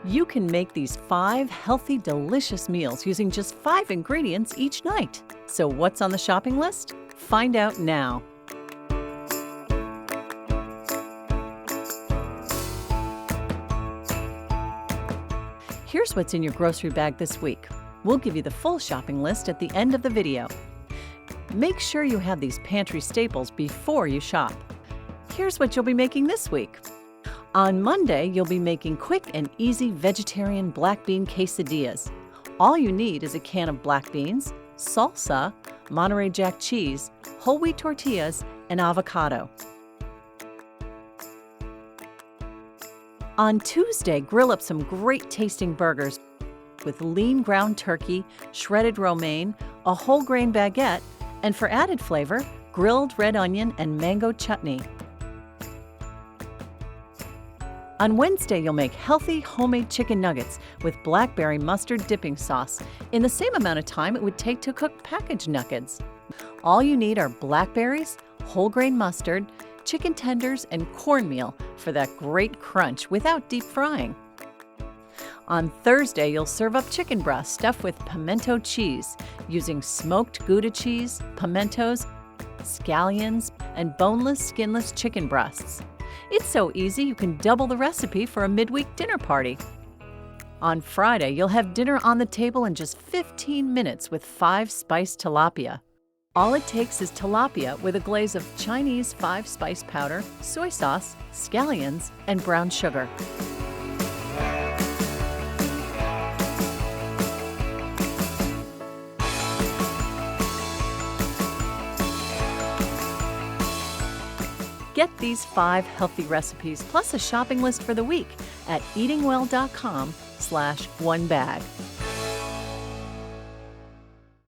You can make these 5 healthy, delicious meals using just 5 ingredients each night. So what's on the shopping list? Find out now. Here's what's in your grocery bag this week. We'll give you the full shopping list at the end of the video. Make sure you have these pantry staples before you shop. Here's what you'll be making this week. On Monday, you'll be making quick and easy vegetarian black bean quesadillas. All you need is a can of black beans, salsa, Monterey Jack cheese, whole wheat tortillas, and avocado. On Tuesday, grill up some great tasting burgers with lean ground turkey, shredded romaine, a whole grain baguette, and for added flavor, grilled red onion and mango chutney. On Wednesday, you'll make healthy homemade chicken nuggets with blackberry mustard dipping sauce in the same amount of time it would take to cook packaged nuggets. All you need are blackberries, whole grain mustard, chicken tenders, and cornmeal for that great crunch without deep frying. On Thursday, you'll serve up chicken breast stuffed with pimento cheese using smoked Gouda cheese, pimentos, scallions, and boneless, skinless chicken breasts. It's so easy you can double the recipe for a midweek dinner party. On Friday, you'll have dinner on the table in just 15 minutes with 5-spice tilapia. All it takes is tilapia with a glaze of Chinese 5-spice powder, soy sauce, scallions, and brown sugar. Get these 5 healthy recipes plus a shopping list for the week at eatingwell.com/onebag.